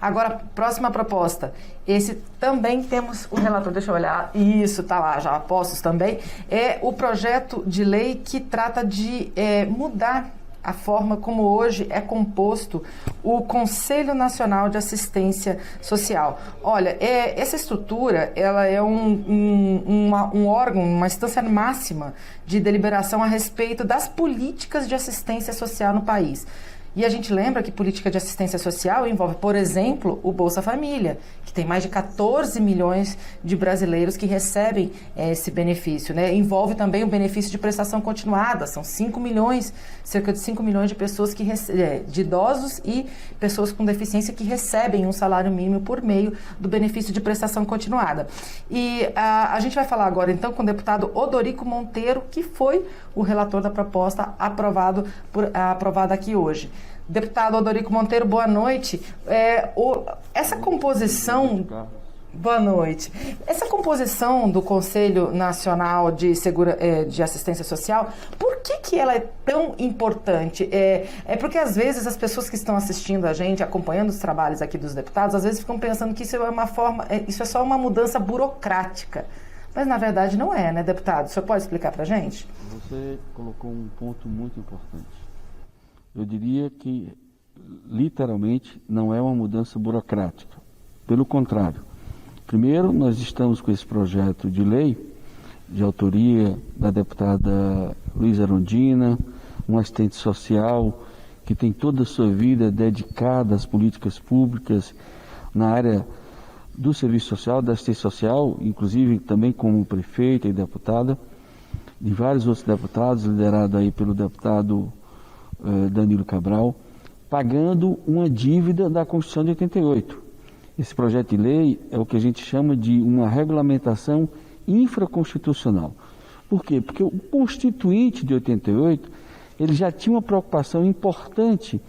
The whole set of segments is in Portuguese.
Agora, próxima proposta. Esse também temos o relator, deixa eu olhar, isso, tá lá, já postos também, é o projeto de lei que trata de mudar a forma como hoje é composto o Conselho Nacional de Assistência Social. Olha, essa estrutura, ela é um órgão, uma instância máxima de deliberação a respeito das políticas de assistência social no país. E a gente lembra que política de assistência social envolve, por exemplo, o Bolsa Família, que tem mais de 14 milhões de brasileiros que recebem esse benefício, né? Envolve também o benefício de prestação continuada, são 5 milhões, cerca de 5 milhões de pessoas de idosos e pessoas com deficiência que recebem um salário mínimo por meio do benefício de prestação continuada. E a gente vai falar agora, então, com o deputado Odorico Monteiro, que foi o relator da proposta aprovada aqui hoje. Deputado Odorico Monteiro, boa noite. Essa composição... Boa noite. Essa composição do Conselho Nacional de Assistência Social, por que ela é tão importante? Porque, às vezes, as pessoas que estão assistindo a gente, acompanhando os trabalhos aqui dos deputados, às vezes ficam pensando que isso é só uma mudança burocrática. Mas, na verdade, não é, né, deputado? O senhor pode explicar para a gente? Você colocou um ponto muito importante. Eu diria que, literalmente, não é uma mudança burocrática. Pelo contrário. Primeiro, nós estamos com esse projeto de lei, de autoria da deputada Luísa Erundina, um assistente social que tem toda a sua vida dedicada às políticas públicas na área do serviço social, da assistência social, inclusive também como prefeita e deputada, de vários outros deputados, liderado aí pelo deputado Danilo Cabral, pagando uma dívida da Constituição de 88. Esse projeto de lei é o que a gente chama de uma regulamentação infraconstitucional. Por quê? Porque o Constituinte de 88, ele já tinha uma preocupação importante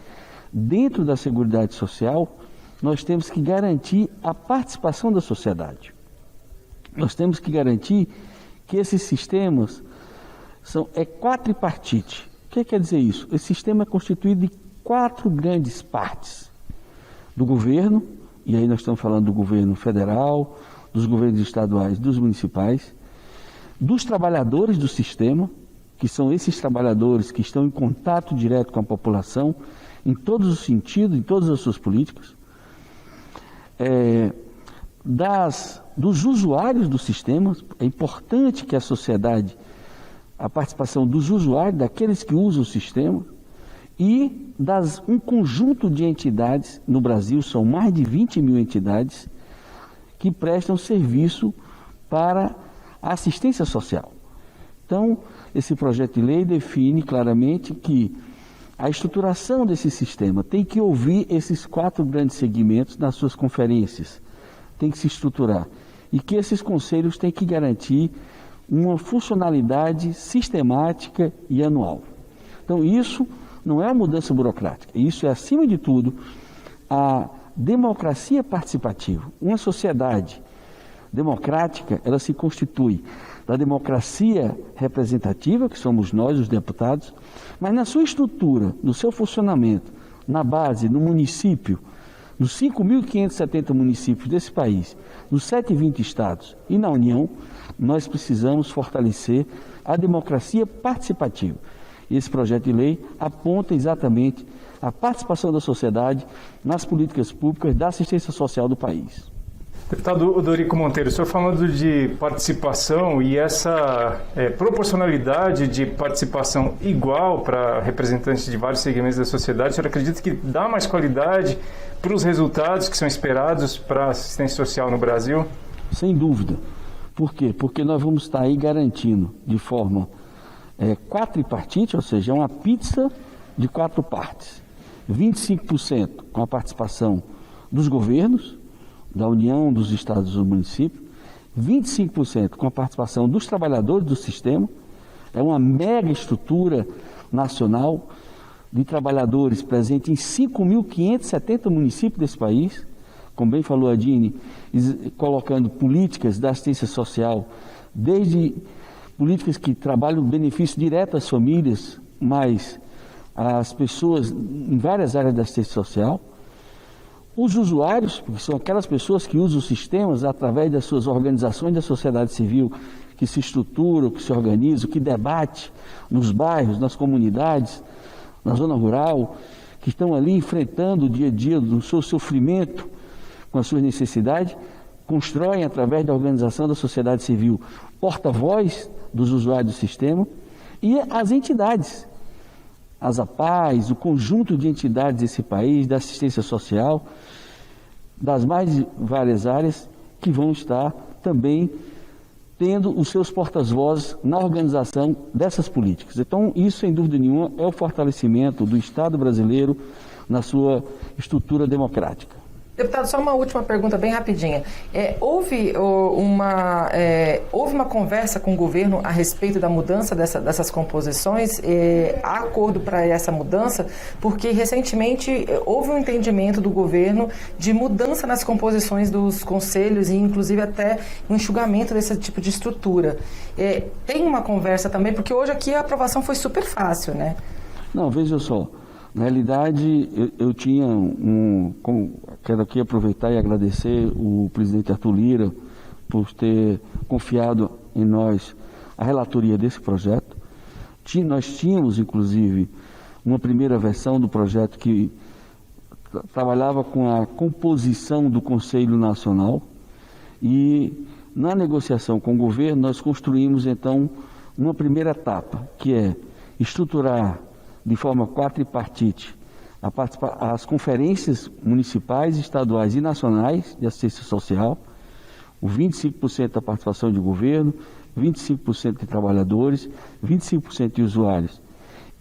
dentro da Seguridade Social. Nós temos que garantir a participação da sociedade. Nós temos que garantir que esses sistemas são quadripartite. O que quer dizer isso? Esse sistema é constituído de 4 grandes partes. Do governo, e aí nós estamos falando do governo federal, dos governos estaduais, dos municipais, dos trabalhadores do sistema, que são esses trabalhadores que estão em contato direto com a população, em todos os sentidos, em todas as suas políticas, dos usuários do sistema. É importante que a sociedade, a participação dos usuários, daqueles que usam o sistema, e um conjunto de entidades, no Brasil são mais de 20 mil entidades, que prestam serviço para a assistência social. Então, esse projeto de lei define claramente que a estruturação desse sistema tem que ouvir esses 4 grandes segmentos nas suas conferências, tem que se estruturar, e que esses conselhos têm que garantir uma funcionalidade sistemática e anual. Então, isso não é uma mudança burocrática, isso é, acima de tudo, a democracia participativa. Uma sociedade democrática, ela se constitui da democracia representativa, que somos nós, os deputados, mas na sua estrutura, no seu funcionamento, na base, no município, nos 5.570 municípios desse país, nos 720 estados e na União, nós precisamos fortalecer a democracia participativa. Esse projeto de lei aponta exatamente a participação da sociedade nas políticas públicas da assistência social do país. Deputado Odorico Monteiro, o senhor falando de participação e essa proporcionalidade de participação igual para representantes de vários segmentos da sociedade, o senhor acredita que dá mais qualidade para os resultados que são esperados para a assistência social no Brasil? Sem dúvida. Por quê? Porque nós vamos estar aí garantindo de forma quadripartite, ou seja, uma pizza de 4 partes. 25% com a participação dos governos, da União, dos estados e dos municípios, 25% com a participação dos trabalhadores do sistema. É uma mega estrutura nacional de trabalhadores presentes em 5.570 municípios desse país, como bem falou a Dini, colocando políticas da assistência social, desde políticas que trabalham benefício direto às famílias, mas às pessoas em várias áreas da assistência social. Os usuários, que são aquelas pessoas que usam os sistemas através das suas organizações da sociedade civil, que se estruturam, que se organizam, que debate nos bairros, nas comunidades, na zona rural, que estão ali enfrentando o dia a dia do seu sofrimento com as suas necessidades, constroem através da organização da sociedade civil porta-voz dos usuários do sistema, e as entidades, as APAES, o conjunto de entidades desse país, da assistência social, das mais várias áreas, que vão estar também tendo os seus porta-vozes na organização dessas políticas. Então, isso, sem dúvida nenhuma, é o fortalecimento do Estado brasileiro na sua estrutura democrática. Deputado, só uma última pergunta bem rapidinha. Houve uma conversa com o governo a respeito da mudança dessas composições? Há acordo para essa mudança? Porque recentemente houve um entendimento do governo de mudança nas composições dos conselhos e inclusive até um enxugamento desse tipo de estrutura. Tem uma conversa também, porque hoje aqui a aprovação foi super fácil, né? Não, veja só. Na realidade, eu tinha quero aqui aproveitar e agradecer o presidente Arthur Lira por ter confiado em nós a relatoria desse projeto. Nós tínhamos, inclusive, uma primeira versão do projeto que trabalhava com a composição do Conselho Nacional e, na negociação com o governo, nós construímos, então, uma primeira etapa, que é estruturar de forma quadripartite as conferências municipais, estaduais e nacionais de assistência social, o 25% da participação de governo, 25% de trabalhadores, 25% de usuários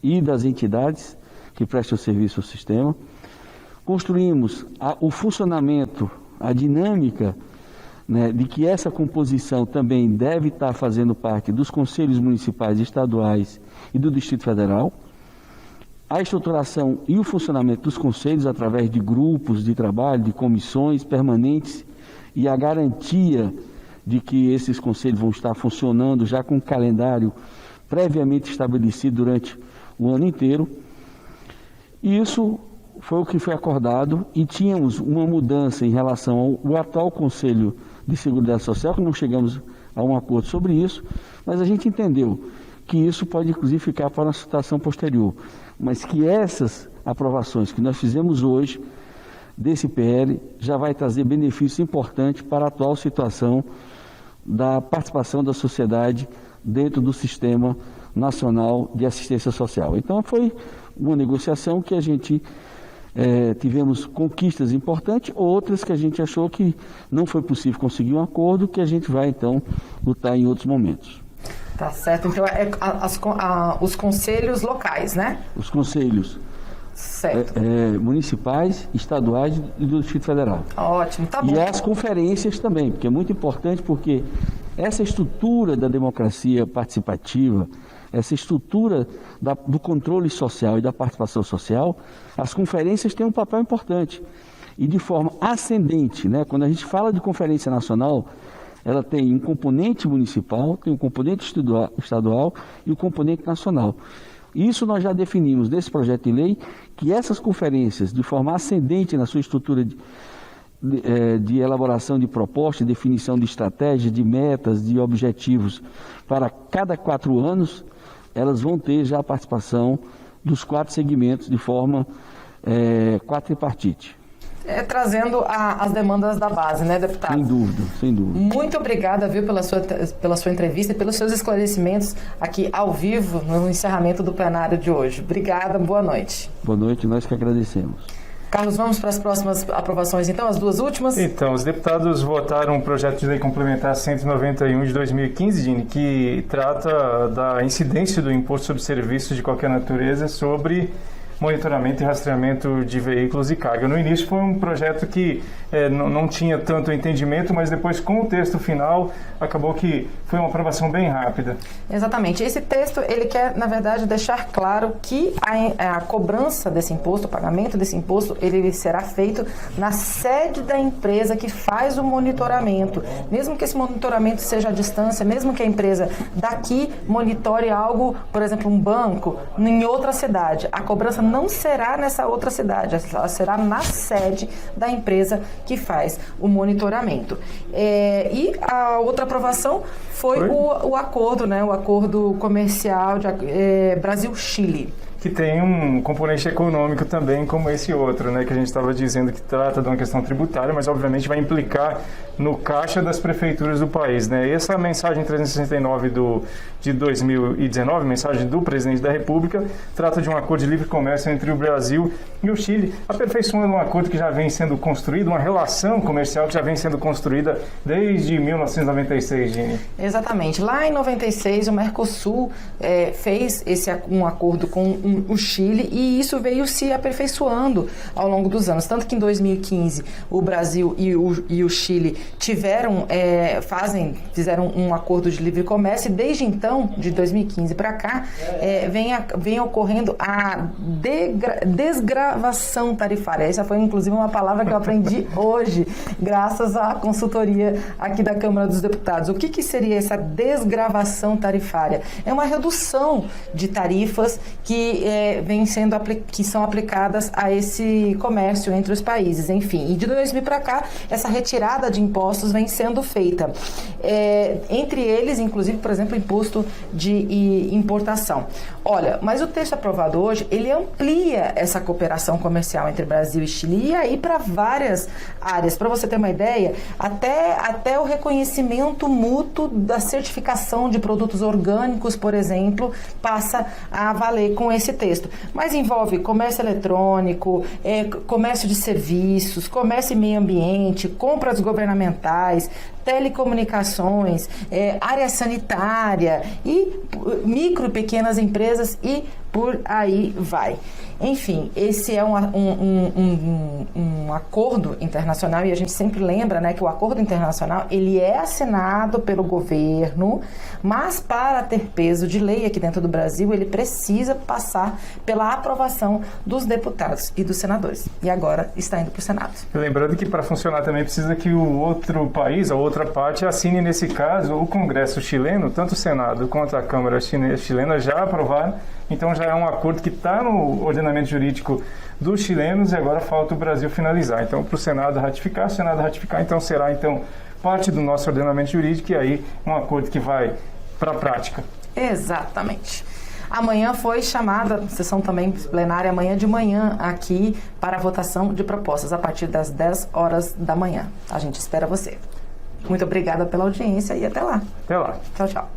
e das entidades que prestam serviço ao sistema. Construímos o funcionamento, a dinâmica, né, de que essa composição também deve estar fazendo parte dos conselhos municipais, estaduais e do Distrito Federal. A estruturação e o funcionamento dos conselhos através de grupos de trabalho, de comissões permanentes e a garantia de que esses conselhos vão estar funcionando já com um calendário previamente estabelecido durante o ano inteiro. E isso foi o que foi acordado e tínhamos uma mudança em relação ao atual Conselho de Seguridade Social, que não chegamos a um acordo sobre isso, mas a gente entendeu que isso pode inclusive ficar para uma situação posterior, mas que essas aprovações que nós fizemos hoje desse PL já vai trazer benefícios importantes para a atual situação da participação da sociedade dentro do Sistema Nacional de Assistência Social. Então foi uma negociação que a gente tivemos conquistas importantes, outras que a gente achou que não foi possível conseguir um acordo, que a gente vai então lutar em outros momentos. Tá certo. Então, os conselhos locais, né? Os conselhos municipais, estaduais e do Distrito Federal. Ótimo, tá bom. E as conferências também, porque é muito importante, porque essa estrutura da democracia participativa, essa estrutura do controle social e da participação social, as conferências têm um papel importante. E de forma ascendente, né? Quando a gente fala de conferência nacional, ela tem um componente municipal, tem um componente estadual e um componente nacional. Isso nós já definimos nesse projeto de lei, que essas conferências, de forma ascendente na sua estrutura de elaboração de propostas, definição de estratégias, de metas, de objetivos, para cada 4 anos, elas vão ter já a participação dos 4 segmentos de forma quadripartite. Trazendo as demandas da base, né, deputado? Sem dúvida, sem dúvida. Muito obrigada, viu, pela sua entrevista e pelos seus esclarecimentos aqui ao vivo no encerramento do plenário de hoje. Obrigada, boa noite. Boa noite, nós que agradecemos. Carlos, vamos para as próximas aprovações, então, as 2 últimas? Então, os deputados votaram um projeto de lei complementar 191 de 2015, Dini, que trata da incidência do imposto sobre serviços de qualquer natureza sobre monitoramento e rastreamento de veículos e carga. No início foi um projeto que não tinha tanto entendimento, mas depois com o texto final acabou que foi uma aprovação bem rápida. Exatamente. Esse texto, ele quer, na verdade, deixar claro que a cobrança desse imposto, o pagamento desse imposto, ele será feito na sede da empresa que faz o monitoramento. Mesmo que esse monitoramento seja à distância, mesmo que a empresa daqui monitore algo, por exemplo, um banco, em outra cidade, a cobrança não será nessa outra cidade, ela será na sede da empresa que faz o monitoramento. E a outra aprovação foi o acordo, né, o acordo comercial de Brasil-Chile. Que tem um componente econômico também, como esse outro, né, que a gente estava dizendo que trata de uma questão tributária, mas obviamente vai implicar no caixa das prefeituras do país, né? Essa mensagem 369 de 2019, mensagem do presidente da República, trata de um acordo de livre comércio entre o Brasil e o Chile, aperfeiçoando um acordo que já vem sendo construído, uma relação comercial que já vem sendo construída desde 1996, Gini. Exatamente. Lá em 96, o Mercosul fez um acordo com o Chile e isso veio se aperfeiçoando ao longo dos anos. Tanto que em 2015 o Brasil e o Chile fizeram um acordo de livre comércio e desde então, de 2015 para cá, vem ocorrendo a desgravação tarifária. Essa foi inclusive uma palavra que eu aprendi hoje, graças à consultoria aqui da Câmara dos Deputados. O que seria essa desgravação tarifária? É uma redução de tarifas que são aplicadas a esse comércio entre os países, enfim. E de 2000 para cá, essa retirada de impostos vem sendo feita. Entre eles, inclusive, por exemplo, imposto de importação. Olha, mas o texto aprovado hoje, ele amplia essa cooperação comercial entre Brasil e Chile e aí para várias áreas. Para você ter uma ideia, até o reconhecimento mútuo da certificação de produtos orgânicos, por exemplo, passa a valer com esse texto. Mas envolve comércio eletrônico, comércio de serviços, comércio e meio ambiente, compras governamentais, telecomunicações, área sanitária e micro e pequenas empresas e por aí vai. Enfim, esse é um acordo internacional e a gente sempre lembra, né, que o acordo internacional ele é assinado pelo governo, mas para ter peso de lei aqui dentro do Brasil, ele precisa passar pela aprovação dos deputados e dos senadores. E agora está indo para o Senado. Lembrando que para funcionar também precisa que o outro país, a outra parte, assine, nesse caso, o Congresso chileno, tanto o Senado quanto a Câmara chilena já aprovaram. Então já é um acordo que está no ordenamento jurídico dos chilenos e agora falta o Brasil finalizar. Então, para o Senado ratificar, então será parte do nosso ordenamento jurídico e aí um acordo que vai para a prática. Exatamente. Amanhã foi chamada, sessão também plenária, amanhã de manhã, aqui para a votação de propostas, a partir das 10 horas da manhã. A gente espera você. Muito obrigada pela audiência e até lá. Até lá. Tchau, tchau.